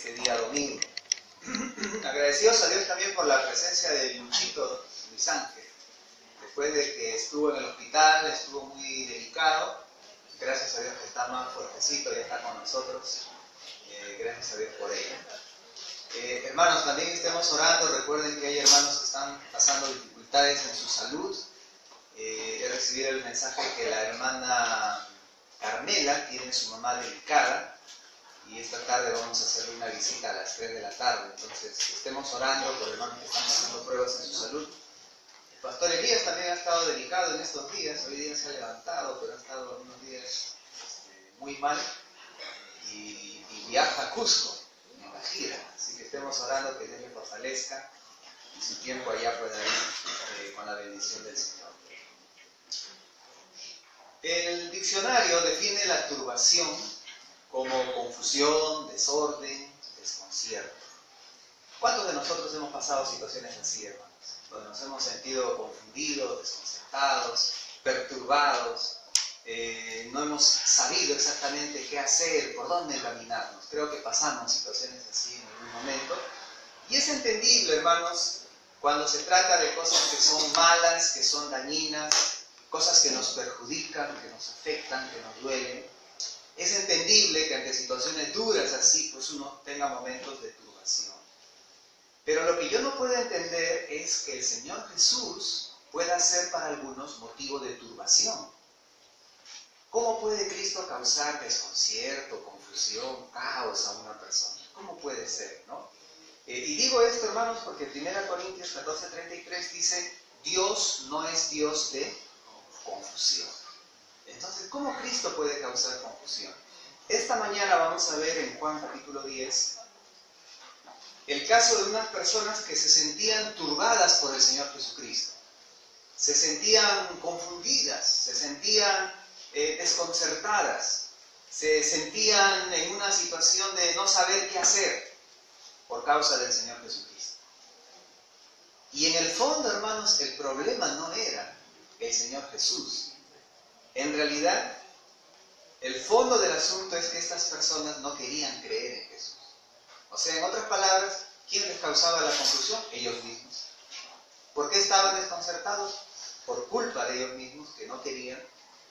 este día domingo. Agradecidos a Dios también por la presencia de Luchito Luis Ángel. Después de que estuvo en el hospital, estuvo muy delicado. Gracias a Dios que está más fuertecito, ya está con nosotros. Gracias a Dios por ello. Hermanos, también estemos orando. Recuerden que hay hermanos que están pasando dificultades en su salud. He recibido el mensaje que la hermana Carmela tiene a su mamá delicada y esta tarde vamos a hacerle una visita a las 3 de la tarde. Entonces, estemos orando por hermanos que están pasando pruebas en su salud. El pastor Elías también ha estado delicado en estos días. Hoy día se ha levantado, pero ha estado unos días muy mal y viaja a Cusco en la gira. Así que estemos orando que Dios le fortalezca y su tiempo allá pueda ir con la bendición del Señor. El diccionario define la turbación como confusión, desorden, desconcierto. ¿Cuántos de nosotros hemos pasado situaciones así, hermanos? Donde nos hemos sentido confundidos, desconcertados, perturbados, no hemos sabido exactamente qué hacer, por dónde caminarnos. Creo que pasamos situaciones así en algún momento. Y es entendible, hermanos, cuando se trata de cosas que son malas, que son dañinas, cosas que nos perjudican, que nos afectan, que nos duelen. Es entendible que ante situaciones duras así, pues uno tenga momentos de turbación. Pero lo que yo no puedo entender es que el Señor Jesús pueda ser para algunos motivo de turbación. ¿Cómo puede Cristo causar desconcierto, confusión, caos a una persona? ¿Cómo puede ser, no? Y digo esto, hermanos, porque 1 Corintios 14:33 dice, Dios no es Dios de confusión. Entonces, ¿cómo Cristo puede causar confusión? Esta mañana vamos a ver en Juan capítulo 10 el caso de unas personas que se sentían turbadas por el Señor Jesucristo. Se sentían confundidas, se sentían desconcertadas, se sentían en una situación de no saber qué hacer por causa del Señor Jesucristo. Y en el fondo, hermanos, el problema no era el Señor Jesús. En realidad, el fondo del asunto es que estas personas no querían creer en Jesús. O sea, en otras palabras, ¿quién les causaba la confusión? Ellos mismos. ¿Por qué estaban desconcertados? Por culpa de ellos mismos que no querían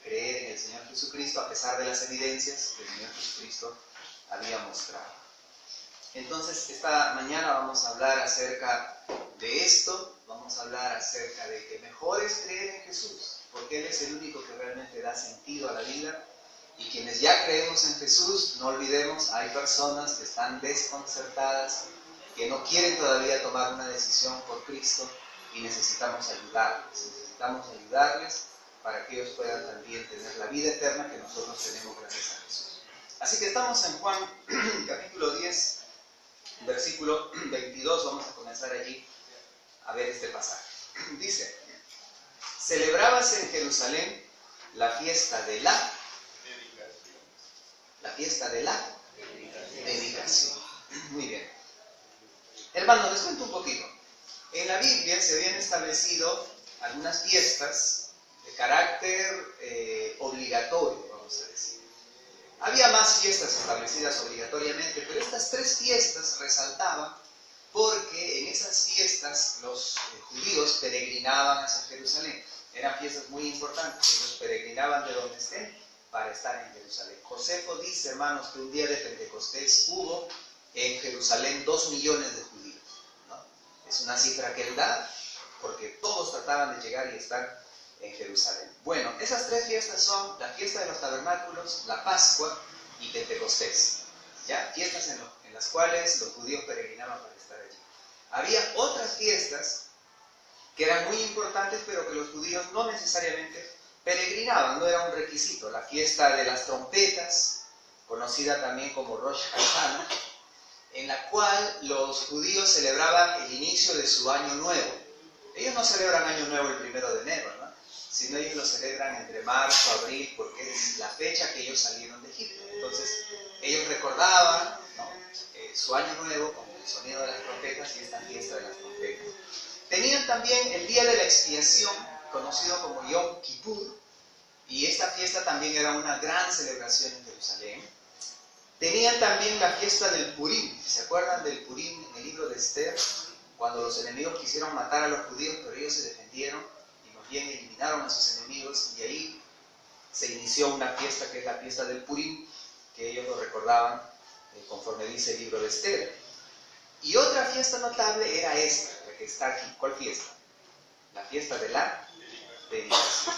creer en el Señor Jesucristo a pesar de las evidencias que el Señor Jesucristo había mostrado. Entonces, esta mañana vamos a hablar acerca de esto. Vamos a hablar acerca de que mejor es creer en Jesús, porque Él es el único que realmente da sentido a la vida. Y quienes ya creemos en Jesús, no olvidemos, hay personas que están desconcertadas, que no quieren todavía tomar una decisión por Cristo y necesitamos ayudarles para que ellos puedan también tener la vida eterna que nosotros tenemos gracias a Jesús. Así que estamos en Juan capítulo 10, versículo 22, vamos a comenzar allí a ver este pasaje. Dice, celebrábase en Jerusalén la fiesta de la dedicación. Muy bien. Hermanos, les cuento un poquito. En la Biblia se habían establecido algunas fiestas de carácter obligatorio, vamos a decir. Había más fiestas establecidas obligatoriamente, pero estas 3 fiestas resaltaban porque en esas fiestas los judíos peregrinaban hacia Jerusalén. Eran fiestas muy importantes, ellos peregrinaban de donde estén para estar en Jerusalén. Josefo dice, hermanos, que un día de Pentecostés hubo en Jerusalén 2 millones de judíos, ¿no? Es una cifra que él da porque todos trataban de llegar y estar en Jerusalén. Bueno, esas 3 fiestas son la fiesta de los tabernáculos, la Pascua y Pentecostés. ¿Ya? Fiestas en las cuales los judíos peregrinaban para estar allí. Había otras fiestas que eran muy importantes, pero que los judíos no necesariamente peregrinaban, no era un requisito. La fiesta de las trompetas, conocida también como Rosh Hashanah, en la cual los judíos celebraban el inicio de su año nuevo. Ellos no celebran año nuevo el 1 de enero, ¿no? Sino ellos lo celebran entre marzo, abril, porque es la fecha que ellos salieron de Egipto. Entonces, ellos recordaban, ¿no?, su año nuevo con el sonido de las trompetas y esta fiesta de las trompetas. Tenían también el día de la expiación, conocido como Yom Kippur, y esta fiesta también era una gran celebración en Jerusalén. Tenían también la fiesta del Purim. ¿Se acuerdan del Purim en el libro de Esther? Cuando los enemigos quisieron matar a los judíos, pero ellos se defendieron y más bien eliminaron a sus enemigos, y ahí se inició una fiesta que es la fiesta del Purim, que ellos lo recordaban conforme dice el libro de Esther. Y otra fiesta notable era esta, la que está aquí. ¿Cuál fiesta? La fiesta de la dedicación.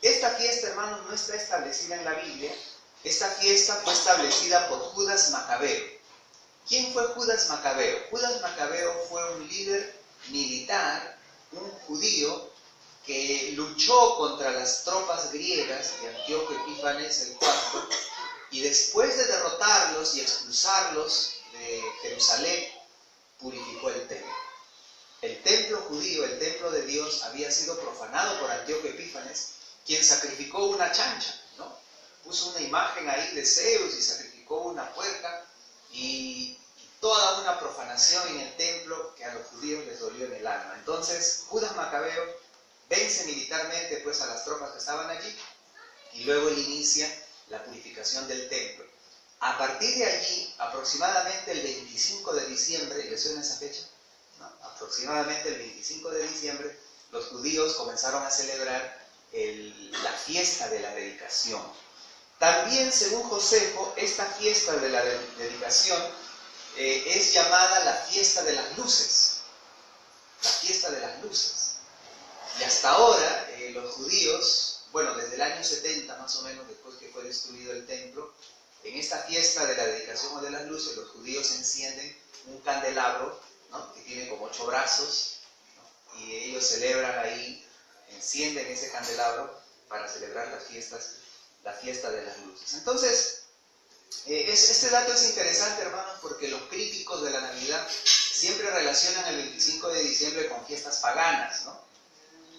Esta fiesta, hermanos, no está establecida en la Biblia. Esta fiesta fue establecida por Judas Macabeo. ¿Quién fue Judas Macabeo? Judas Macabeo fue un líder militar, un judío, que luchó contra las tropas griegas de Antíoco Epífanes el IV, y después de derrotarlos y expulsarlos de Jerusalén, purificó el templo. El templo judío, el templo de Dios, había sido profanado por Antíoco Epífanes, quien sacrificó una chancha, ¿no? Puso una imagen ahí de Zeus y sacrificó una puerca, y toda una profanación en el templo que a los judíos les dolió en el alma. Entonces, Judas Macabeo vence militarmente pues a las tropas que estaban allí, y luego él inicia la purificación del templo. A partir de allí, aproximadamente el 25 de diciembre, ¿les suena esa fecha? ¿No? Aproximadamente el 25 de diciembre, los judíos comenzaron a celebrar la fiesta de la dedicación. También, según Josefo, esta fiesta de la dedicación es llamada la fiesta de las luces. La fiesta de las luces. Y hasta ahora, los judíos, bueno, desde el año 70 más o menos, después que fue destruido el templo, en esta fiesta de la dedicación o de las luces, los judíos encienden un candelabro, ¿no?, que tiene como 8 brazos, ¿no?, y ellos celebran ahí, encienden ese candelabro para celebrar la fiesta de las luces. Entonces, este dato es interesante, hermanos, porque los críticos de la Navidad siempre relacionan el 25 de diciembre con fiestas paganas, ¿no?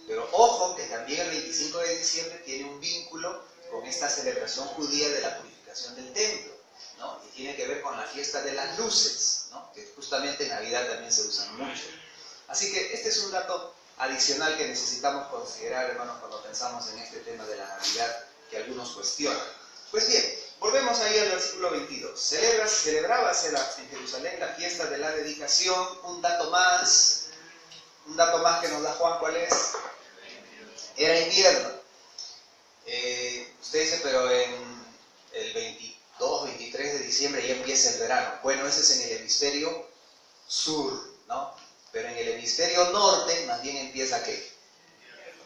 Pero ojo que también el 25 de diciembre tiene un vínculo con esta celebración judía de la purificación del templo, ¿no? Y tiene que ver con la fiesta de las luces, ¿no?, que justamente en Navidad también se usan mucho. Así que este es un dato adicional que necesitamos considerar, hermanos, cuando pensamos en este tema de la Navidad, que algunos cuestionan. Pues bien, volvemos ahí al versículo 22. Celebrábase en Jerusalén la fiesta de la dedicación. Un dato más que nos da Juan, ¿cuál es? Era invierno. Usted dice, pero en el 22, 23 de diciembre ya empieza el verano. Bueno, ese es en el hemisferio sur, ¿no? Pero en el hemisferio norte más bien empieza ¿qué?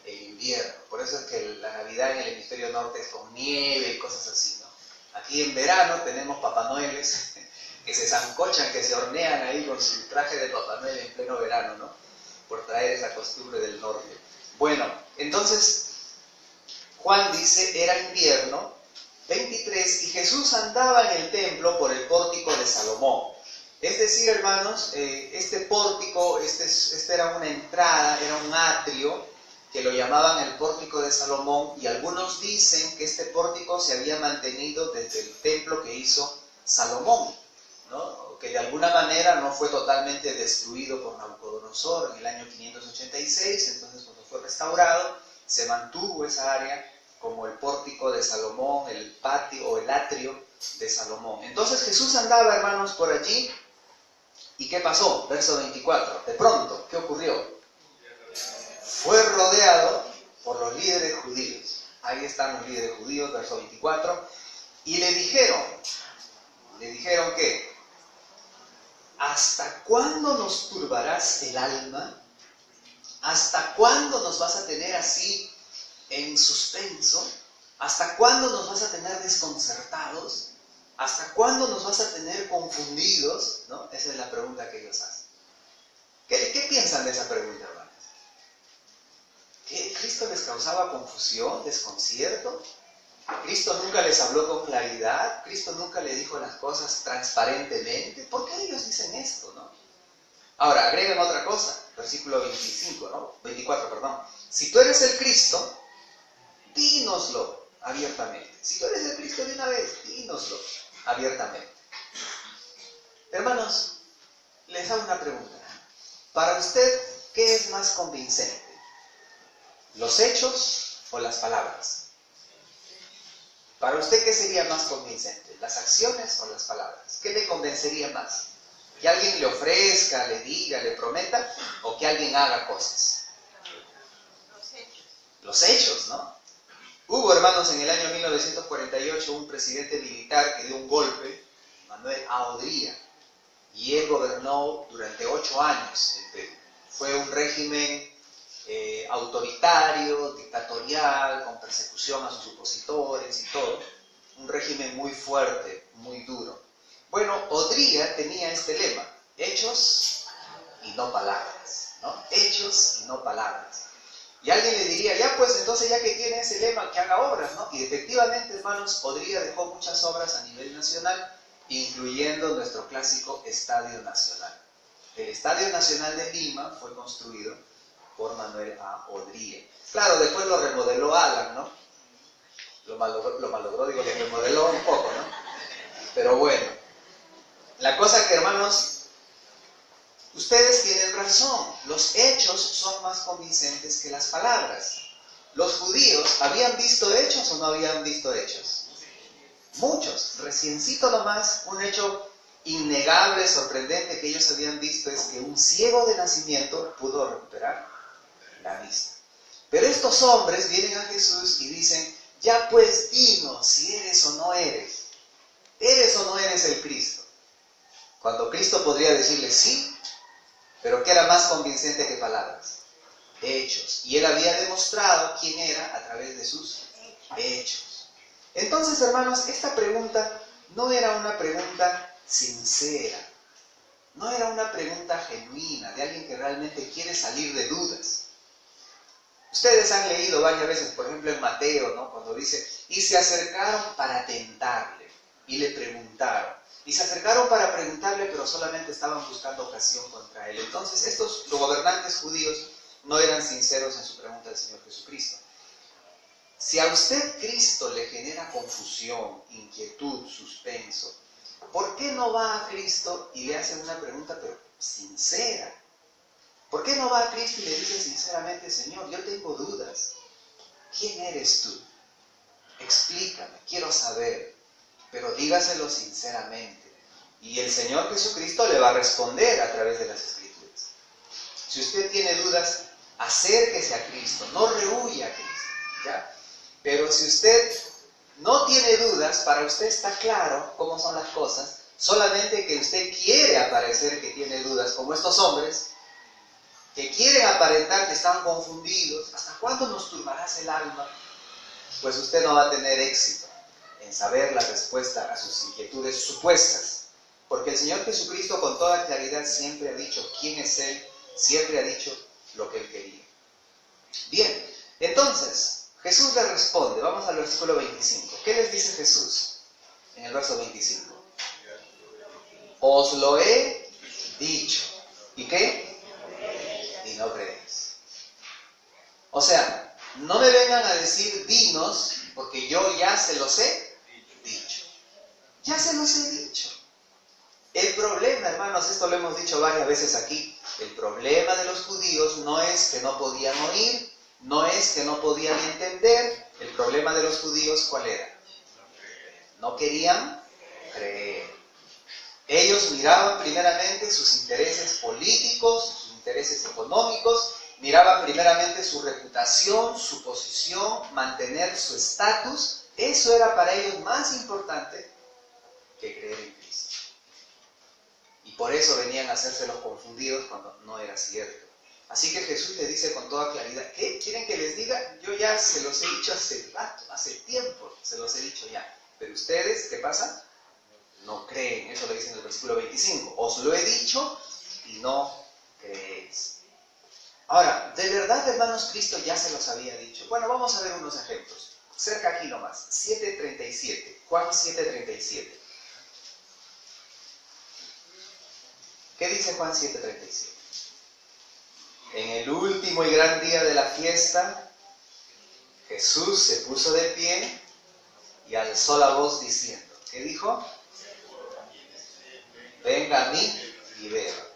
El invierno. Por eso es que la Navidad en el hemisferio norte es con nieve y cosas así, ¿no? Aquí en verano tenemos Papá Noeles que se sancochan, que se hornean ahí con su traje de Papá Noel en pleno verano, ¿no?, por traer esa costumbre del norte. Bueno, entonces Juan dice, era invierno, 23, y Jesús andaba en el templo por el pórtico de Salomón. Es decir, hermanos, este pórtico, esta era una entrada, era un atrio, que lo llamaban el pórtico de Salomón, y algunos dicen que este pórtico se había mantenido desde el templo que hizo Salomón, ¿no?, que de alguna manera no fue totalmente destruido por Nabucodonosor en el año 586, entonces cuando fue restaurado, se mantuvo esa área como el pórtico de Salomón, el patio o el atrio de Salomón. Entonces Jesús andaba, hermanos, por allí, ¿y qué pasó? Verso 24, de pronto, ¿qué ocurrió? Fue rodeado por los líderes judíos. Ahí están los líderes judíos, verso 24, y le dijeron ¿qué? ¿Hasta cuándo nos turbarás el alma? ¿Hasta cuándo nos vas a tener así en suspenso? ¿Hasta cuándo nos vas a tener desconcertados? ¿Hasta cuándo nos vas a tener confundidos? ¿No? Esa es la pregunta que ellos hacen. ¿Qué piensan de esa pregunta, hermanos? ¿Que Cristo les causaba confusión, desconcierto? ¿Cristo nunca les habló con claridad? ¿Cristo nunca les dijo las cosas transparentemente? ¿Por qué ellos dicen esto, no? Ahora, agregan otra cosa, versículo 24, perdón. Si tú eres el Cristo, dínoslo abiertamente. Si tú eres el Cristo de una vez, dínoslo abiertamente. Hermanos, les hago una pregunta. Para usted, ¿qué es más convincente? ¿Los hechos o las palabras? Para usted, ¿qué sería más convincente? ¿Las acciones o las palabras? ¿Qué le convencería más? ¿Que alguien le ofrezca, le diga, le prometa? ¿O que alguien haga cosas? Los hechos, ¿no? Hubo, hermanos, en el año 1948 un presidente militar que dio un golpe, Manuel A. Odría, y él gobernó durante 8 años el Perú. Fue un régimen autoritario, dictatorial, con persecución a sus opositores y todo. Un régimen muy fuerte, muy duro. Bueno, Odría tenía este lema: hechos y no palabras, ¿no? Hechos y no palabras. Y alguien le diría, ya pues, entonces ya que tiene ese lema, que haga obras, ¿no? Y efectivamente, hermanos, Odría dejó muchas obras a nivel nacional, incluyendo nuestro clásico Estadio Nacional. El Estadio Nacional de Lima fue construido por Manuel A. Odría. Claro, después lo remodeló Alan, ¿no? Lo malogró, digo, le remodeló un poco, ¿no? Pero bueno, la cosa que, hermanos, ustedes tienen razón, los hechos son más convincentes que las palabras. ¿Los judíos habían visto hechos o no habían visto hechos? Muchos. Reciencito nomás, un hecho innegable, sorprendente que ellos habían visto es que un ciego de nacimiento pudo recuperar la vista. Pero estos hombres vienen a Jesús y dicen, ya pues dinos si eres o no eres. ¿Eres o no eres el Cristo? Cuando Cristo podría decirles sí, pero ¿qué era más convincente que palabras? Hechos. Y él había demostrado quién era a través de sus hechos. Entonces, hermanos, esta pregunta no era una pregunta sincera. No era una pregunta genuina, de alguien que realmente quiere salir de dudas. Ustedes han leído varias veces, por ejemplo en Mateo, ¿no? Cuando dice, y se acercaron para tentarle, y le preguntaron. Y se acercaron para preguntarle, pero solamente estaban buscando ocasión contra él. Entonces, estos gobernantes judíos no eran sinceros en su pregunta al Señor Jesucristo. Si a usted Cristo le genera confusión, inquietud, suspenso, ¿por qué no va a Cristo y le hace una pregunta, pero sincera? ¿Por qué no va a Cristo y le dice sinceramente, Señor, yo tengo dudas? ¿Quién eres tú? Explícame, quiero saber. Pero dígaselo sinceramente. Y el Señor Jesucristo le va a responder a través de las Escrituras. Si usted tiene dudas, acérquese a Cristo, no rehuya a Cristo, ¿ya? Pero si usted no tiene dudas, para usted está claro cómo son las cosas, solamente que usted quiere aparecer que tiene dudas, como estos hombres, que quieren aparentar que están confundidos. ¿Hasta cuándo nos turbarás el alma? Pues usted no va a tener éxito en saber la respuesta a sus inquietudes supuestas. Porque el Señor Jesucristo con toda claridad siempre ha dicho quién es Él, siempre ha dicho lo que Él quería. Bien, entonces, Jesús le responde, vamos al versículo 25. ¿Qué les dice Jesús en el verso 25? Os lo he dicho. ¿Y qué? Y no creéis. O sea, no me vengan a decir dinos, porque yo ya se los he dicho. Ya se los he dicho. El problema, hermanos, esto lo hemos dicho varias veces aquí, el problema de los judíos no es que no podían oír, no es que no podían entender. El problema de los judíos, ¿cuál era? No querían creer. Ellos miraban primeramente sus intereses políticos, sus intereses económicos, miraban primeramente su reputación, su posición, mantener su estatus. Eso era para ellos más importante que creer en Cristo. Y por eso venían a hacerse los confundidos cuando no era cierto. Así que Jesús le dice con toda claridad, ¿qué quieren que les diga? Yo ya se los he dicho hace rato, hace tiempo, se los he dicho ya. Pero ustedes, ¿qué pasa? No creen. Eso lo dice en el versículo 25. Os lo he dicho y no creéis. Ahora, ¿de verdad, hermanos, Cristo ya se los había dicho? Bueno, vamos a ver unos ejemplos. Cerca aquí nomás, 7:37, Juan 7:37. ¿Qué dice Juan 7:37? En el último y gran día de la fiesta, Jesús se puso de pie y alzó la voz diciendo, ¿qué dijo? Venga a mí y beba.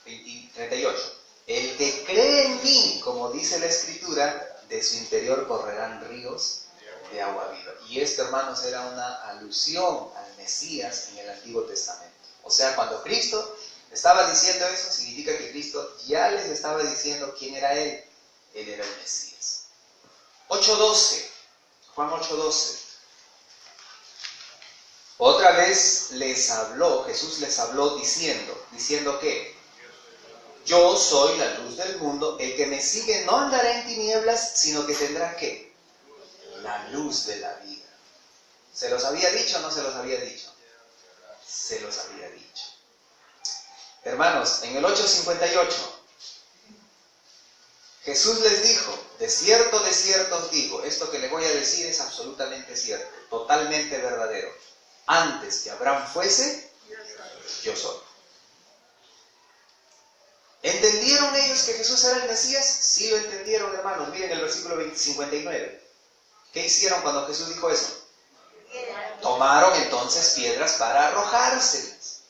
Y 38. El que cree en mí, como dice la Escritura, de su interior correrán ríos de agua viva. Y esto, hermanos, era una alusión al Mesías en el Antiguo Testamento. O sea, cuando Cristo estaba diciendo eso, significa que Cristo ya les estaba diciendo quién era Él. Él era el Mesías. 8:12, Juan 8:12. Otra vez Jesús les habló diciendo ¿qué? Yo soy la luz del mundo, el que me sigue no andará en tinieblas, sino que tendrá ¿qué? La luz de la vida. ¿Se los había dicho o no se los había dicho? Se los había dicho. Hermanos, en el 8:58, Jesús les dijo, de cierto os digo, esto que les voy a decir es absolutamente cierto, totalmente verdadero. Antes que Abraham fuese, yo soy. ¿Entendieron ellos que Jesús era el Mesías? Sí lo entendieron, hermanos. Miren el versículo 59. ¿Qué hicieron cuando Jesús dijo eso? Tomaron entonces piedras para arrojárselas.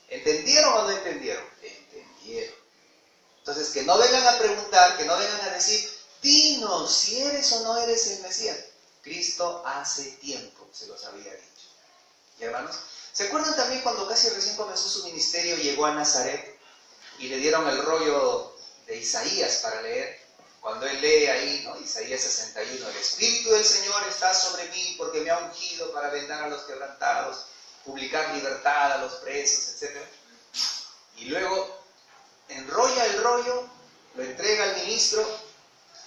¿Entendieron o no entendieron? Entendieron. Entonces, que no vengan a preguntar, que no vengan a decir, dinos si eres o no eres el Mesías. Cristo hace tiempo se los había dicho. ¿Y hermanos? ¿Se acuerdan también cuando casi recién comenzó su ministerio, llegó a Nazaret y le dieron el rollo de Isaías para leer? Cuando él lee ahí, ¿no? Isaías 61, el Espíritu del Señor está sobre mí porque me ha ungido para vendar a los quebrantados, publicar libertad a los presos, etc. Y luego enrolla el rollo, lo entrega al ministro,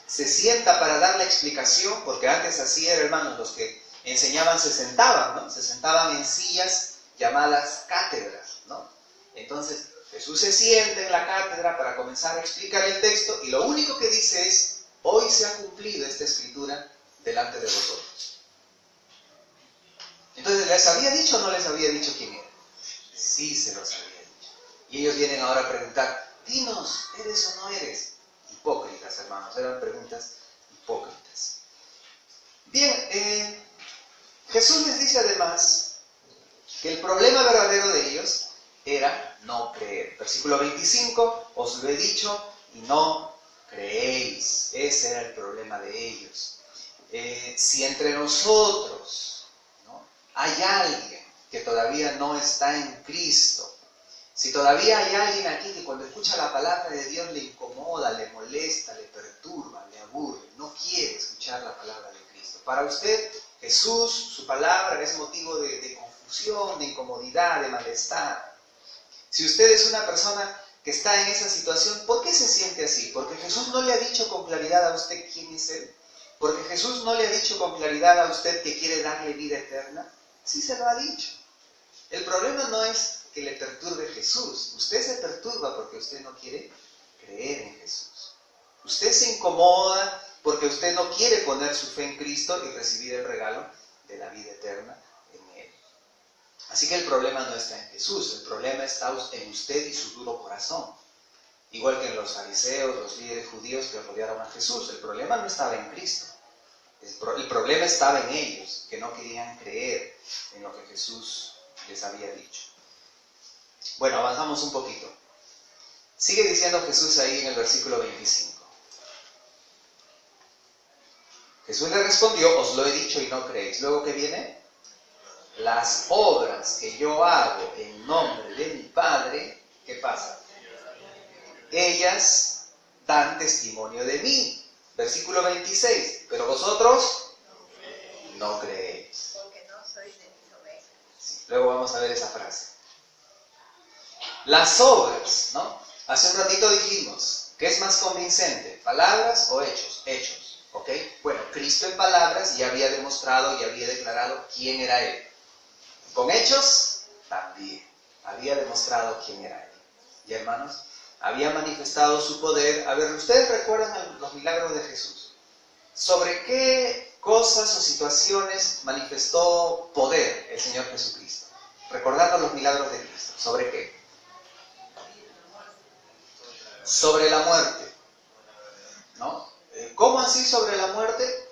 se sienta para dar la explicación, porque antes así era, hermanos, los que enseñaban se sentaban, ¿no? Se sentaban en sillas llamadas cátedras, ¿no? Entonces Jesús se sienta en la cátedra para comenzar a explicar el texto y lo único que dice es, hoy se ha cumplido esta escritura delante de vosotros. Entonces, ¿les había dicho o no les había dicho quién era? Sí, se los había dicho. Y ellos vienen ahora a preguntar, dinos, ¿eres o no eres? Hipócritas, hermanos, eran preguntas hipócritas. Bien, Jesús les dice además que el problema verdadero de ellos era no creer. Versículo 25, os lo he dicho y no creéis. Ese era el problema de ellos. Si entre nosotros, ¿no?, hay alguien que todavía no está en Cristo, si todavía hay alguien aquí que cuando escucha la palabra de Dios le incomoda, le molesta, le perturba, le aburre, no quiere escuchar la palabra de Cristo. Para usted, Jesús, su palabra es motivo de confusión, de incomodidad, de malestar. Si usted es una persona que está en esa situación, ¿por qué se siente así? Porque Jesús no le ha dicho con claridad a usted quién es Él. Porque Jesús no le ha dicho con claridad a usted que quiere darle vida eterna. Sí se lo ha dicho. El problema no es que le perturbe Jesús. Usted se perturba porque usted no quiere creer en Jesús. Usted se incomoda porque usted no quiere poner su fe en Cristo y recibir el regalo de la vida eterna en Él. Así que el problema no está en Jesús, el problema está en usted y su duro corazón. Igual que en los fariseos, los líderes judíos que rodearon a Jesús, el problema no estaba en Cristo. El problema estaba en ellos, que no querían creer en lo que Jesús les había dicho. Bueno, avanzamos un poquito. Sigue diciendo Jesús ahí en el versículo 25. Jesús le respondió, os lo he dicho y no creéis. Luego, ¿qué viene? Las obras que yo hago en nombre de mi Padre, ¿qué pasa? Ellas dan testimonio de mí. Versículo 26. Pero vosotros no creéis. Porque no sois de mis ovejas. Sí, luego vamos a ver esa frase. Las obras, ¿no? Hace un ratito dijimos, ¿qué es más convincente? ¿Palabras o hechos? Hechos. ¿Ok? Bueno, Cristo en palabras ya había demostrado y había declarado quién era Él. Con hechos, también había demostrado quién era Él. Y hermanos, había manifestado su poder. A ver, ¿ustedes recuerdan los milagros de Jesús? ¿Sobre qué cosas o situaciones manifestó poder el Señor Jesucristo? Recordando los milagros de Cristo. ¿Sobre qué? Sobre la muerte. ¿No? ¿Cómo así sobre la muerte?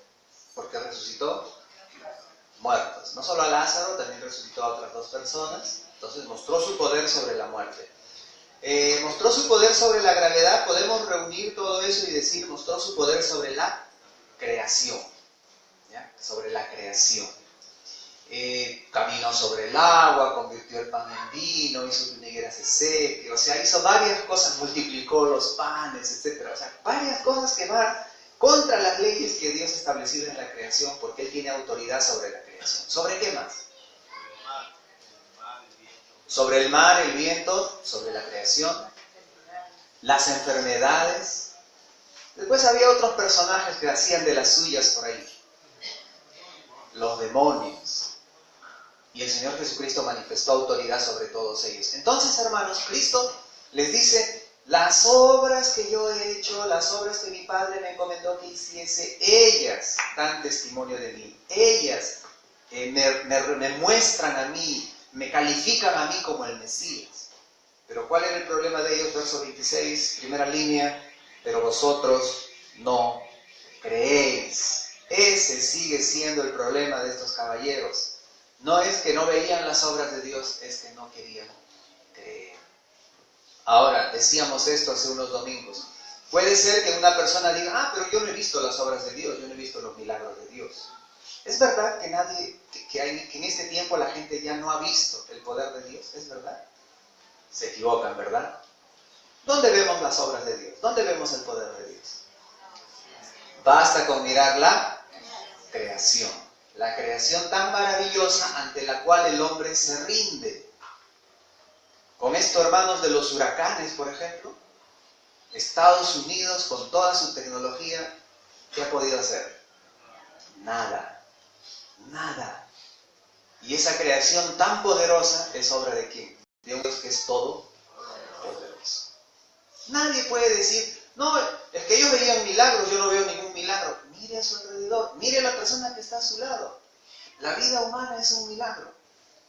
Porque resucitó muertos. No solo a Lázaro, también resucitó a otras 2 personas. Entonces mostró su poder sobre la muerte. Mostró su poder sobre la gravedad. Podemos reunir todo eso y decir, mostró su poder sobre la creación. ¿Ya? sobre la creación. Caminó sobre el agua, convirtió el pan en vino, hizo que una higuera se seque, o sea, hizo varias cosas, multiplicó los panes, etc. O sea, varias cosas que van contra las leyes que Dios ha establecido en la creación, porque Él tiene autoridad sobre la creación. ¿Sobre qué más? Sobre el mar, el viento, sobre la creación, las enfermedades. Después había otros personajes que hacían de las suyas por ahí. Los demonios. Y el Señor Jesucristo manifestó autoridad sobre todos ellos. Entonces, hermanos, Cristo les dice, las obras que yo he hecho, las obras que mi Padre me encomendó que hiciese, ellas dan testimonio de mí. Ellas me muestran a mí, me califican a mí como el Mesías. Pero ¿cuál era el problema de ellos? Verso 26, primera línea, pero vosotros no creéis. Ese sigue siendo el problema de estos caballeros. No es que no veían las obras de Dios, es que no querían creer. Ahora, decíamos esto hace unos domingos. Puede ser que una persona diga, pero yo no he visto las obras de Dios, yo no he visto los milagros de Dios. ¿Es verdad que en este tiempo la gente ya no ha visto el poder de Dios? ¿Es verdad? Se equivocan, ¿verdad? ¿Dónde vemos las obras de Dios? ¿Dónde vemos el poder de Dios? Basta con mirar la creación. La creación tan maravillosa ante la cual el hombre se rinde. Con esto, hermanos, de los huracanes, por ejemplo, Estados Unidos, con toda su tecnología, ¿qué ha podido hacer? Nada. Nada. Y esa creación tan poderosa es obra de ¿quién? De un Dios que es todo poderoso. Nadie puede decir, no, es que ellos veían milagros, yo no veo ningún milagro. Mire a su alrededor, mire a la persona que está a su lado. La vida humana es un milagro.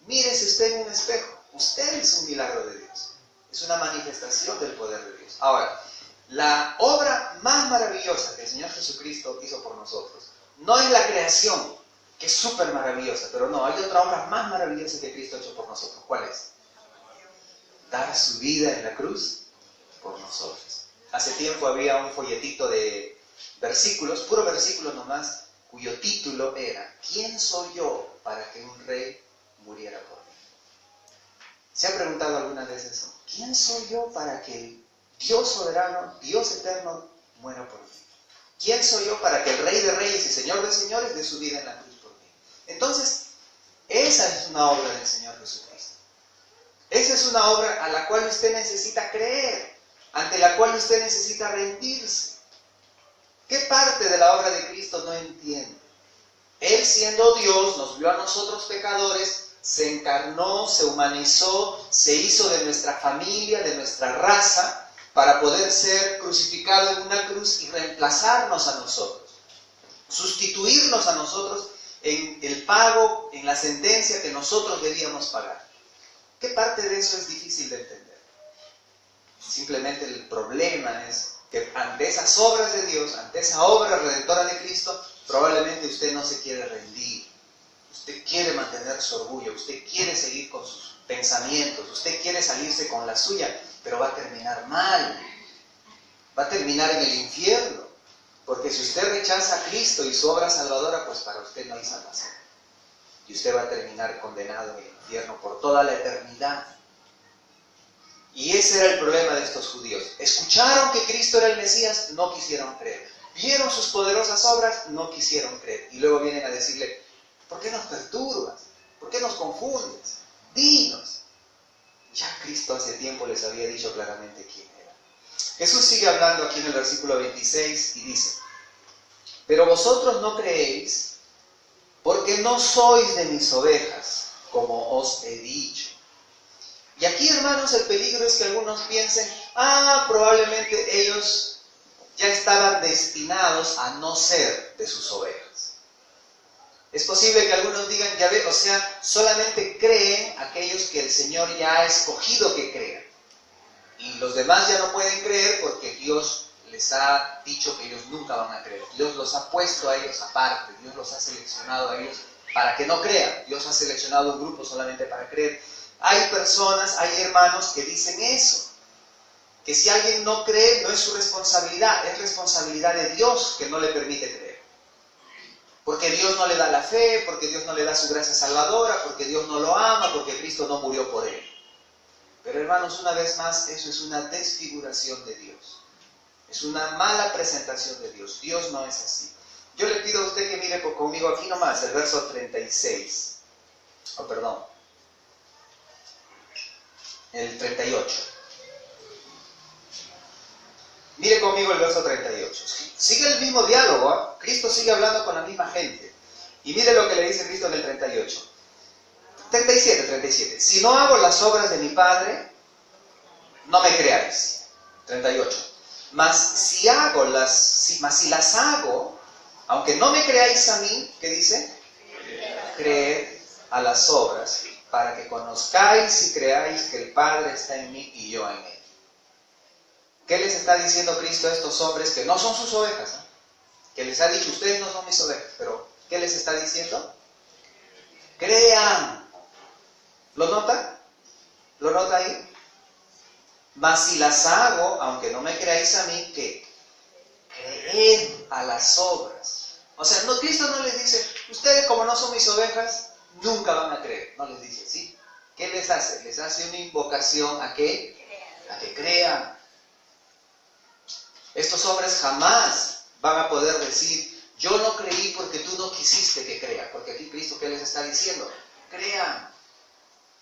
Mírese usted en un espejo. Usted es un milagro de Dios. Es una manifestación del poder de Dios. Ahora, la obra más maravillosa que el Señor Jesucristo hizo por nosotros no es la creación, que es súper maravillosa, pero no, hay otra obra más maravillosa que Cristo ha hecho por nosotros. ¿Cuál es? Dar su vida en la cruz por nosotros. Hace tiempo había un folletito de versículos, puro versículos nomás, cuyo título era ¿quién soy yo para que un rey muriera por mí? ¿Se ha preguntado alguna vez eso? ¿Quién soy yo para que el Dios soberano, Dios eterno, muera por mí? ¿Quién soy yo para que el Rey de Reyes y Señor de Señores dé su vida en la cruz por mí? Entonces, esa es una obra del Señor Jesucristo. Esa es una obra a la cual usted necesita creer, ante la cual usted necesita rendirse. ¿Qué parte de la obra de Cristo no entiende? Él, siendo Dios, nos vio a nosotros pecadores, se encarnó, se humanizó, se hizo de nuestra familia, de nuestra raza, para poder ser crucificado en una cruz y reemplazarnos a nosotros, sustituirnos a nosotros en el pago, en la sentencia que nosotros debíamos pagar. ¿Qué parte de eso es difícil de entender? Simplemente el problema es que ante esas obras de Dios, ante esa obra redentora de Cristo, probablemente usted no se quiere rendir. Usted quiere mantener su orgullo, usted quiere seguir con sus pensamientos, usted quiere salirse con la suya, pero va a terminar mal. Va a terminar en el infierno. Porque si usted rechaza a Cristo y su obra salvadora, pues para usted no hay salvación. Y usted va a terminar condenado en el infierno por toda la eternidad. Y ese era el problema de estos judíos. Escucharon que Cristo era el Mesías, no quisieron creer. Vieron sus poderosas obras, no quisieron creer. Y luego vienen a decirle, ¿por qué nos perturbas? ¿Por qué nos confundes? Dinos. Ya Cristo hace tiempo les había dicho claramente quién era. Jesús sigue hablando aquí en el versículo 26 y dice, pero vosotros no creéis porque no sois de mis ovejas, como os he dicho. Y aquí, hermanos, el peligro es que algunos piensen, probablemente ellos ya estaban destinados a no ser de sus ovejas. Es posible que algunos digan, ya ve, o sea, solamente creen aquellos que el Señor ya ha escogido que crean. Y los demás ya no pueden creer porque Dios les ha dicho que ellos nunca van a creer. Dios los ha puesto a ellos aparte, Dios los ha seleccionado a ellos para que no crean. Dios ha seleccionado un grupo solamente para creer. Hay personas, hay hermanos que dicen eso, que si alguien no cree no es su responsabilidad, es responsabilidad de Dios que no le permite creer. Porque Dios no le da la fe, porque Dios no le da su gracia salvadora, porque Dios no lo ama, porque Cristo no murió por él. Pero hermanos, una vez más, eso es una desfiguración de Dios. Es una mala presentación de Dios. Dios no es así. Yo le pido a usted que mire conmigo aquí nomás, el verso 36. El 38. Mire conmigo el verso 38. Sigue el mismo diálogo, ¿eh? Cristo sigue hablando con la misma gente. Y mire lo que le dice Cristo en el 38. 37. Si no hago las obras de mi Padre, no me creáis. 38. Mas si las hago, aunque no me creáis a mí, ¿qué dice? Creed a las obras, para que conozcáis y creáis que el Padre está en mí y yo en él. ¿Qué les está diciendo Cristo a estos hombres que no son sus ovejas? ¿Eh? Que les ha dicho, ustedes no son mis ovejas, pero ¿qué les está diciendo? Crean. ¿Lo nota? ¿Lo nota ahí? Mas si las hago, aunque no me creáis a mí, ¿qué? Creed a las obras. O sea, no, Cristo no les dice, ustedes como no son mis ovejas, nunca van a creer. No les dice, ¿sí? ¿Qué les hace? Les hace una invocación a ¿qué? A que crean. Estos hombres jamás van a poder decir, yo no creí porque tú no quisiste que crea. Porque aquí Cristo, ¿qué les está diciendo? Crean.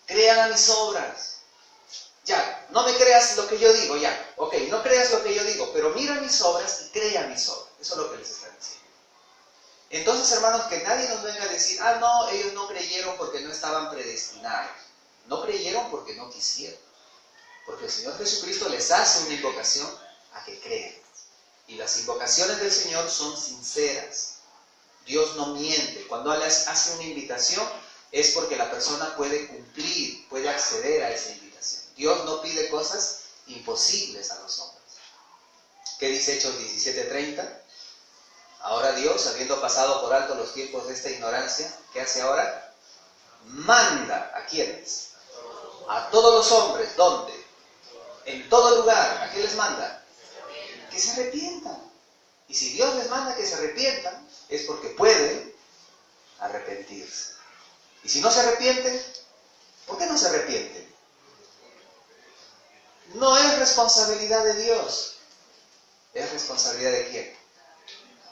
Crean a mis obras. Ya, no me creas lo que yo digo, ya. Ok, no creas lo que yo digo, pero mira mis obras y crea mis obras. Eso es lo que les está diciendo. Entonces, hermanos, que nadie nos venga a decir, no, ellos no creyeron porque no estaban predestinados. No creyeron porque no quisieron. Porque el Señor Jesucristo les hace una invocación a que crean. Y las invocaciones del Señor son sinceras. Dios no miente. Cuando les hace una invitación es porque la persona puede cumplir, puede acceder a esa invitación. Dios no pide cosas imposibles a los hombres. ¿Qué dice Hechos 17:30? Ahora Dios, habiendo pasado por alto los tiempos de esta ignorancia, ¿qué hace ahora? Manda, ¿a quiénes? A todos los hombres. ¿Dónde? En todo lugar. ¿A qué les manda? Que se arrepientan. Y si Dios les manda que se arrepientan, es porque pueden arrepentirse. Y si no se arrepienten, ¿por qué no se arrepienten? No es responsabilidad de Dios. ¿Es responsabilidad de quién?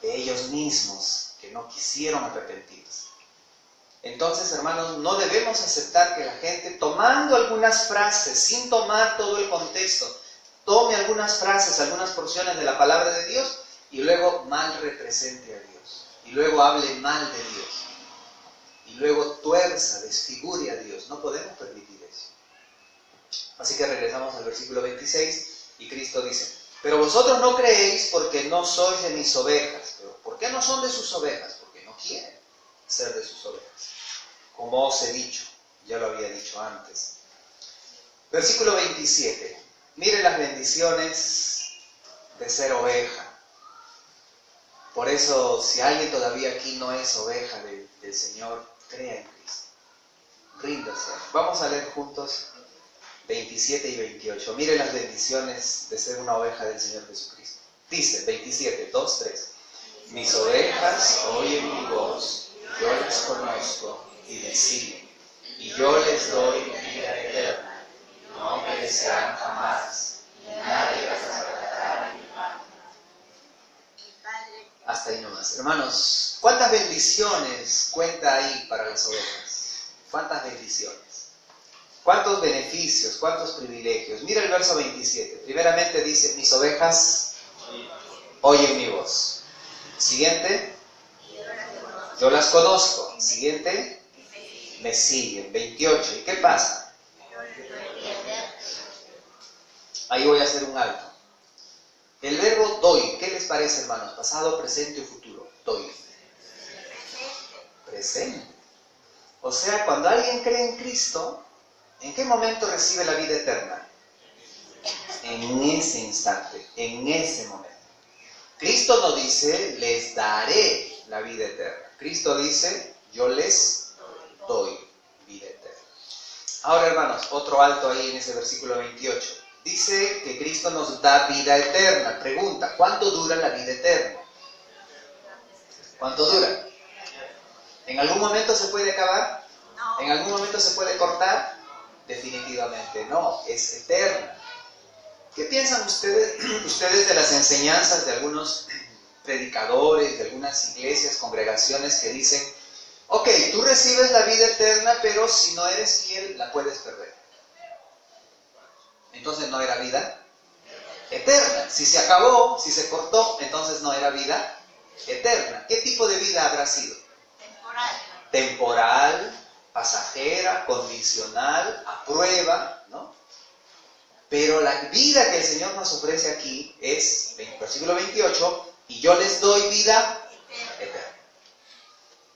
De ellos mismos, que no quisieron arrepentirse. Entonces, hermanos, no debemos aceptar que la gente, tomando algunas frases, sin tomar todo el contexto, tome algunas frases, algunas porciones de la palabra de Dios y luego mal represente a Dios. Y luego hable mal de Dios. Y luego tuerza, desfigure a Dios. No podemos permitir eso. Así que regresamos al versículo 26 y Cristo dice, pero vosotros no creéis porque no sois de mis ovejas. ¿Pero por qué no son de sus ovejas? Porque no quieren ser de sus ovejas. Como os he dicho, ya lo había dicho antes. Versículo 27. Mire las bendiciones de ser oveja. Por eso, si alguien todavía aquí no es oveja del Señor, crea en Cristo. Ríndase. Vamos a leer juntos 27 y 28. Mire las bendiciones de ser una oveja del Señor Jesucristo. Dice 27, 2, 3. Mis ovejas oyen mi voz, yo las conozco y me siguen. Y yo les doy vida eterna. No perecerán jamás, y nadie las arrebatará de mi mano. Hasta ahí nomás. Hermanos, ¿cuántas bendiciones cuenta ahí para las ovejas? ¿Cuántas bendiciones? ¿Cuántos beneficios? ¿Cuántos privilegios? Mira el verso 27. Primeramente dice, mis ovejas oyen mi voz. Siguiente, yo las conozco. Siguiente, me siguen. 28. ¿Y qué pasa? Ahí voy a hacer un alto. El verbo doy, ¿qué les parece, hermanos? Pasado, presente o futuro. Doy. Presente. O sea, cuando alguien cree en Cristo, ¿en qué momento recibe la vida eterna? En ese instante, en ese momento. Cristo no dice, les daré la vida eterna. Cristo dice, yo les doy vida eterna. Ahora, hermanos, otro alto ahí en ese versículo 28. Dice que Cristo nos da vida eterna. Pregunta, ¿cuánto dura la vida eterna? ¿Cuánto dura? ¿En algún momento se puede acabar? No. ¿En algún momento se puede cortar? Definitivamente no, es eterna. ¿Qué piensan ustedes de las enseñanzas de algunos predicadores, de algunas iglesias, congregaciones que dicen, ok, tú recibes la vida eterna, pero si no eres fiel, la puedes perder? Entonces no era vida eterna. Si se acabó, si se cortó, entonces no era vida eterna. ¿Qué tipo de vida habrá sido? Temporal. Temporal, pasajera, condicional, a prueba, ¿no? Pero la vida que el Señor nos ofrece aquí es, versículo 28, y yo les doy vida eterna.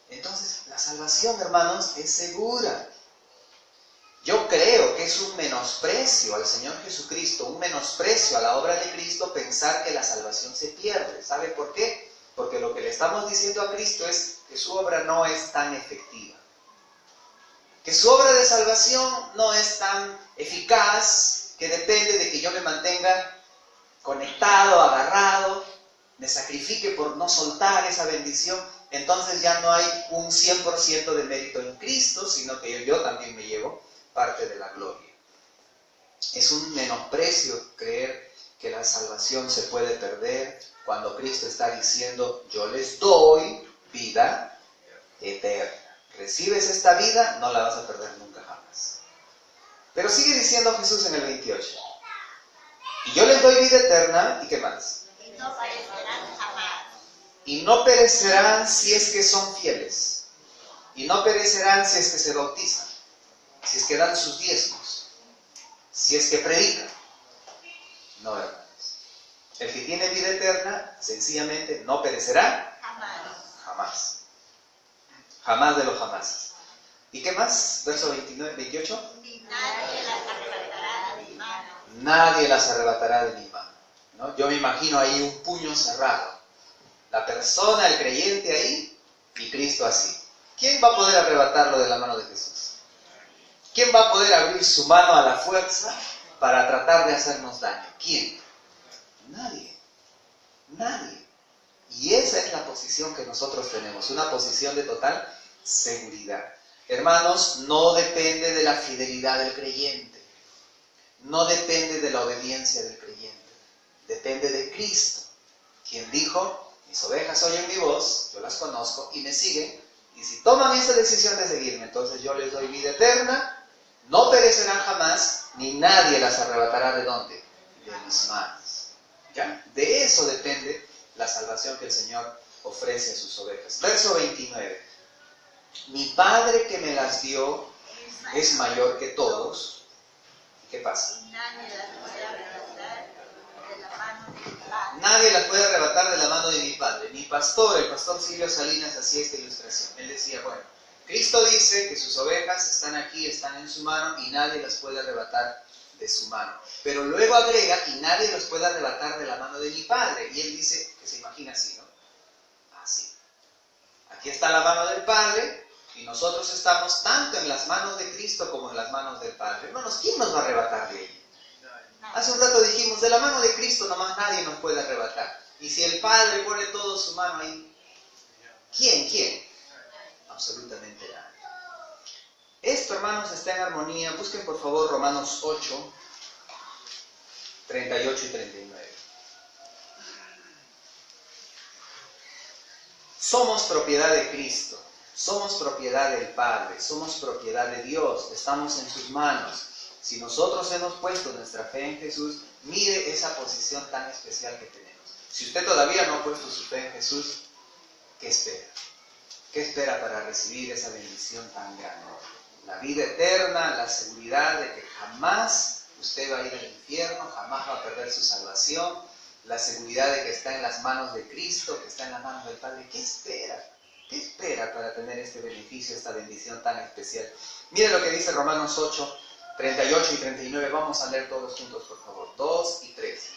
Entonces, la salvación, hermanos, es segura. Yo creo que es un menosprecio al Señor Jesucristo, un menosprecio a la obra de Cristo pensar que la salvación se pierde. ¿Sabe por qué? Porque lo que le estamos diciendo a Cristo es que su obra no es tan efectiva. Que su obra de salvación no es tan eficaz, que depende de que yo me mantenga conectado, agarrado, me sacrifique por no soltar esa bendición. Entonces ya no hay un 100% de mérito en Cristo, sino que yo también me llevo parte de la gloria. Es un menosprecio creer que la salvación se puede perder cuando Cristo está diciendo, yo les doy vida eterna. Recibes esta vida, no la vas a perder nunca jamás. Pero sigue diciendo Jesús en el 28. Y yo les doy vida eterna, ¿y qué más? Y no perecerán jamás. Y no perecerán si es que son fieles. Y no perecerán si es que se bautizan. Si es que dan sus diezmos. Si es que predican. No, hermanos. El que tiene vida eterna, sencillamente no perecerá Jamás. jamás. Jamás de los jamás. ¿Y qué más? Verso 28. Y nadie las arrebatará de mi mano. Nadie las arrebatará de mi mano, ¿no? Yo me imagino ahí un puño cerrado. La persona, el creyente ahí, y Cristo así. ¿Quién va a poder arrebatarlo de la mano de Jesús? ¿Quién va a poder abrir su mano a la fuerza para tratar de hacernos daño? ¿Quién? Nadie. Nadie. Y esa es la posición que nosotros tenemos, una posición de total seguridad. Hermanos, no depende de la fidelidad del creyente, no depende de la obediencia del creyente, depende de Cristo, quien dijo, mis ovejas oyen mi voz, yo las conozco y me siguen, y si toman esa decisión de seguirme, entonces yo les doy vida eterna, no perecerán jamás, ni nadie las arrebatará ¿de dónde? De mis manos. ¿Ya? De eso depende la salvación que el Señor ofrece a sus ovejas. Verso 29. Mi Padre que me las dio es mayor que todos. ¿Qué pasa? Y nadie las puede arrebatar de la mano de mi Padre. Nadie las puede arrebatar de la mano de mi Padre. Mi pastor, el pastor Silvio Salinas, hacía esta ilustración. Él decía, bueno, Cristo dice que sus ovejas están aquí, están en su mano y nadie las puede arrebatar de su mano. Pero luego agrega, y nadie los puede arrebatar de la mano de mi Padre. Y él dice, que se imagina así, ¿no? Así. Aquí está la mano del Padre, y nosotros estamos tanto en las manos de Cristo como en las manos del Padre. Hermanos, ¿quién nos va a arrebatar de él? Hace un rato dijimos, de la mano de Cristo nomás nadie nos puede arrebatar. Y si el Padre pone todo su mano ahí, ¿quién? Absolutamente nadie. Esto, hermanos, está en armonía. Busquen por favor Romanos 8, 38 y 39. Somos propiedad de Cristo, somos propiedad del Padre, somos propiedad de Dios, estamos en sus manos. Si nosotros hemos puesto nuestra fe en Jesús, mire esa posición tan especial que tenemos. Si usted todavía no ha puesto su fe en Jesús, ¿qué espera? ¿Qué espera para recibir esa bendición tan grande? La vida eterna, la seguridad de que jamás usted va a ir al infierno, jamás va a perder su salvación, la seguridad de que está en las manos de Cristo, que está en las manos del Padre. ¿Qué espera? ¿Qué espera para tener este beneficio, esta bendición tan especial? Mire lo que dice Romanos 8, 38 y 39. Vamos a leer todos juntos, por favor. 2 y 3.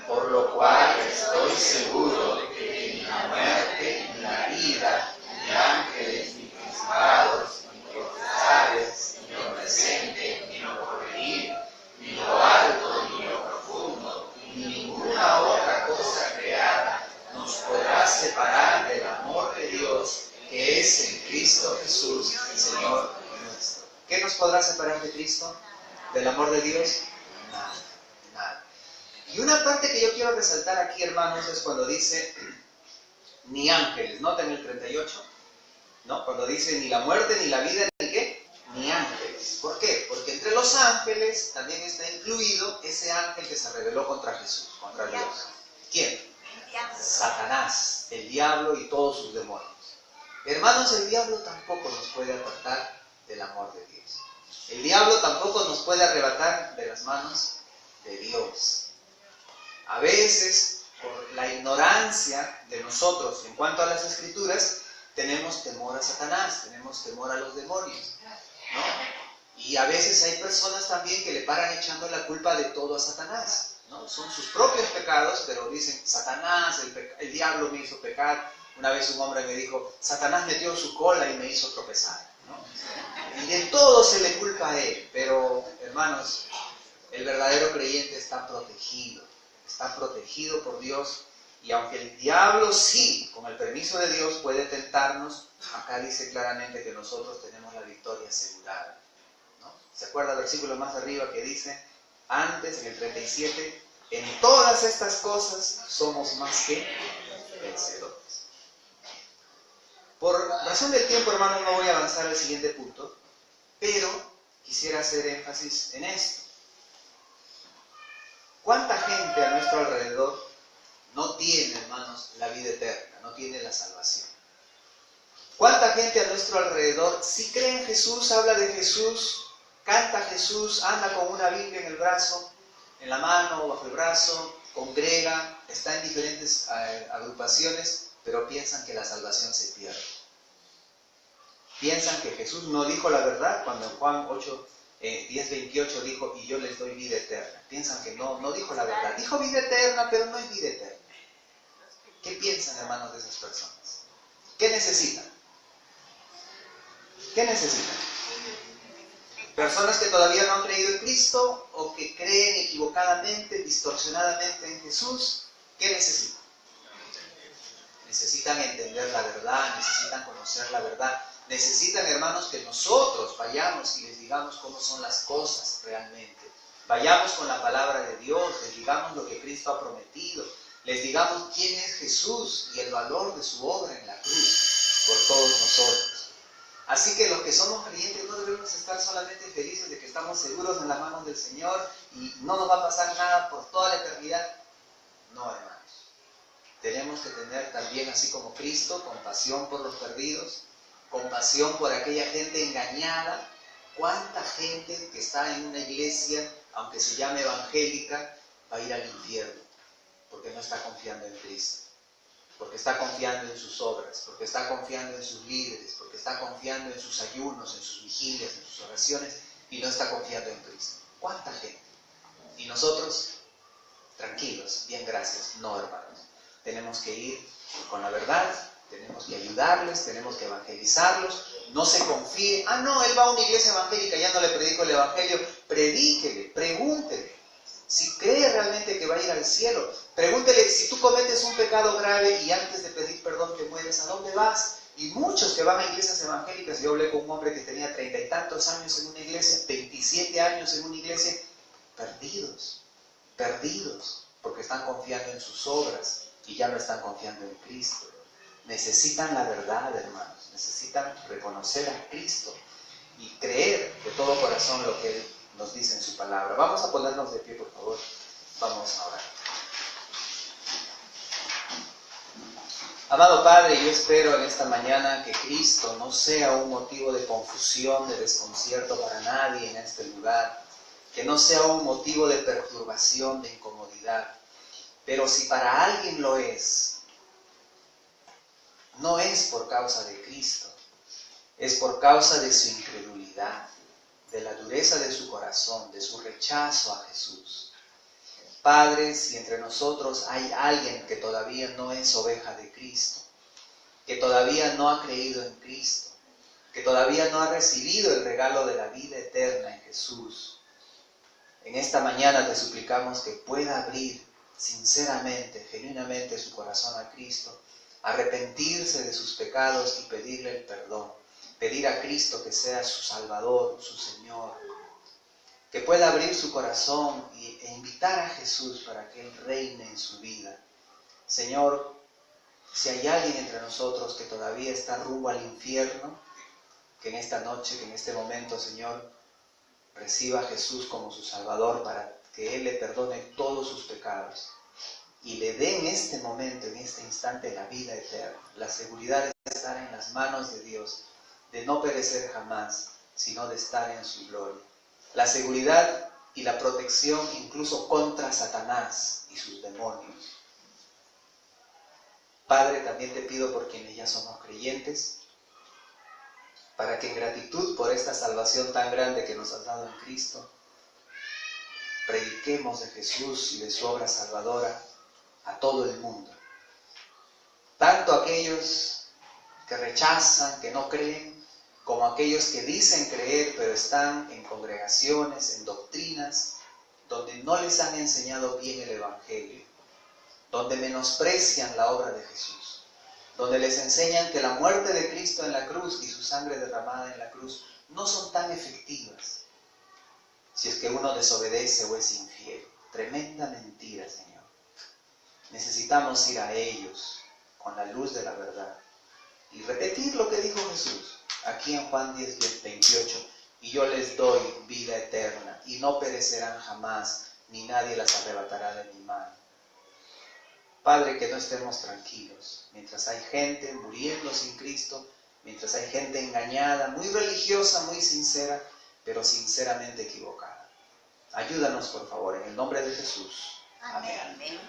Por lo cual estoy seguro de que ni la muerte, ni la vida, ni ángeles, ni principados, ni potestades, ni lo presente, ni lo porvenir, ni lo alto, ni lo profundo, ni ninguna otra cosa creada nos podrá separar del amor de Dios que es en Cristo a separar de Cristo? ¿Del amor de Dios? Nada, nada. Y una parte que yo quiero resaltar aquí, hermanos, es cuando dice, ni ángeles. Noten el 38, ¿no? Cuando dice, ni la muerte, ni la vida, ni qué, ni ángeles. ¿Por qué? Porque entre los ángeles también está incluido ese ángel que se rebeló contra Jesús, contra Dios. ¿Quién? Satanás, el diablo y todos sus demonios. Hermanos, el diablo tampoco nos puede apartar del amor de Dios. El diablo tampoco nos puede arrebatar de las manos de Dios. A veces, por la ignorancia de nosotros en cuanto a las Escrituras, tenemos temor a Satanás, tenemos temor a los demonios, ¿no? Y a veces hay personas también que le paran echando la culpa de todo a Satanás, ¿no? Son sus propios pecados, pero dicen, Satanás, el diablo me hizo pecar. Una vez un hombre me dijo, Satanás metió su cola y me hizo tropezar, ¿no? Y de todo se le culpa a él. Pero, hermanos, el verdadero creyente está protegido por Dios. Y aunque el diablo sí, con el permiso de Dios, puede tentarnos, acá dice claramente que nosotros tenemos la victoria asegurada, ¿no? ¿Se acuerda el versículo más arriba que dice, antes, en el 37, en todas estas cosas somos más que vencedores? Por razón del tiempo, hermanos, no voy a avanzar al siguiente punto, pero quisiera hacer énfasis en esto. ¿Cuánta gente a nuestro alrededor no tiene, hermanos, la vida eterna, no tiene la salvación? ¿Cuánta gente a nuestro alrededor sí cree en Jesús, habla de Jesús, canta a Jesús, anda con una Biblia en el brazo, en la mano o bajo el brazo, congrega, está en diferentes agrupaciones, pero piensan que la salvación se pierde? Piensan que Jesús no dijo la verdad cuando en Juan 10:28 dijo, y yo les doy vida eterna. Piensan que no dijo la verdad. Dijo vida eterna, pero no es vida eterna. ¿Qué piensan, hermanos, de esas personas? ¿Qué necesitan? ¿Qué necesitan? ¿Personas que todavía no han creído en Cristo o que creen equivocadamente, distorsionadamente en Jesús? ¿Qué necesitan? Necesitan entender la verdad, necesitan conocer la verdad. Necesitan, hermanos, que nosotros vayamos y les digamos cómo son las cosas realmente. Vayamos con la palabra de Dios, les digamos lo que Cristo ha prometido, les digamos quién es Jesús y el valor de su obra en la cruz por todos nosotros. Así que los que somos creyentes no debemos estar solamente felices de que estamos seguros en las manos del Señor y no nos va a pasar nada por toda la eternidad. No, hermanos. Tenemos que tener también, así como Cristo, compasión por los perdidos, compasión por aquella gente engañada. ¿Cuánta gente que está en una iglesia, aunque se llame evangélica, va a ir al infierno? Porque no está confiando en Cristo, porque está confiando en sus obras, porque está confiando en sus líderes, porque está confiando en sus ayunos, en sus vigilias, en sus oraciones, y no está confiando en Cristo. ¿Cuánta gente? Y nosotros, tranquilos, bien, gracias. No, hermanos. Tenemos que ir con la verdad, tenemos que ayudarles, tenemos que evangelizarlos. No se confíe, no, él va a una iglesia evangélica, ya no le predico el evangelio. Predíquele, pregúntele si cree realmente que va a ir al cielo. Pregúntele, si tú cometes un pecado grave y antes de pedir perdón te mueres, ¿a dónde vas? Y muchos que van a iglesias evangélicas, yo hablé con un hombre que tenía 30 y tantos años en una iglesia, 27 años en una iglesia, perdidos, porque están confiando en sus obras y ya no están confiando en Cristo. Necesitan la verdad, hermanos, necesitan reconocer a Cristo y creer de todo corazón lo que Él nos dice en su palabra. Vamos a ponernos de pie, por favor. Vamos a orar. Amado Padre, yo espero en esta mañana que Cristo no sea un motivo de confusión, de desconcierto para nadie en este lugar, que no sea un motivo de perturbación, de incomodidad. Pero si para alguien lo es, no es por causa de Cristo, es por causa de su incredulidad, de la dureza de su corazón, de su rechazo a Jesús. Padre, si entre nosotros hay alguien que todavía no es oveja de Cristo, que todavía no ha creído en Cristo, que todavía no ha recibido el regalo de la vida eterna en Jesús, en esta mañana te suplicamos que pueda abrir sinceramente, genuinamente su corazón a Cristo, arrepentirse de sus pecados y pedirle el perdón. pedir a Cristo que sea su Salvador, su Señor, que pueda abrir su corazón e invitar a Jesús para que Él reine en su vida. Señor, si hay alguien entre nosotros que todavía está rumbo al infierno, que en esta noche, que en este momento, Señor, reciba a Jesús como su Salvador para que Él le perdone todos sus pecados y le dé en este momento, en este instante, la vida eterna, la seguridad de estar en las manos de Dios, de no perecer jamás, sino de estar en su gloria. La seguridad y la protección incluso contra Satanás y sus demonios. Padre, también te pido por quienes ya somos creyentes, para que en gratitud por esta salvación tan grande que nos has dado en Cristo, prediquemos de Jesús y de su obra salvadora a todo el mundo. Tanto aquellos que rechazan, que no creen, como aquellos que dicen creer, pero están en congregaciones, en doctrinas, donde no les han enseñado bien el Evangelio, donde menosprecian la obra de Jesús, donde les enseñan que la muerte de Cristo en la cruz y su sangre derramada en la cruz no son tan efectivas si es que uno desobedece o es infiel. Tremenda mentira, Señor. Necesitamos ir a ellos con la luz de la verdad y repetir lo que dijo Jesús aquí en Juan 10:28: y yo les doy vida eterna y no perecerán jamás, ni nadie las arrebatará de mi mano. Padre, que no estemos tranquilos mientras hay gente muriendo sin Cristo, mientras hay gente engañada, muy religiosa, muy sincera, pero sinceramente equivocada. Ayúdanos, por favor, en el nombre de Jesús. Amén. Amén.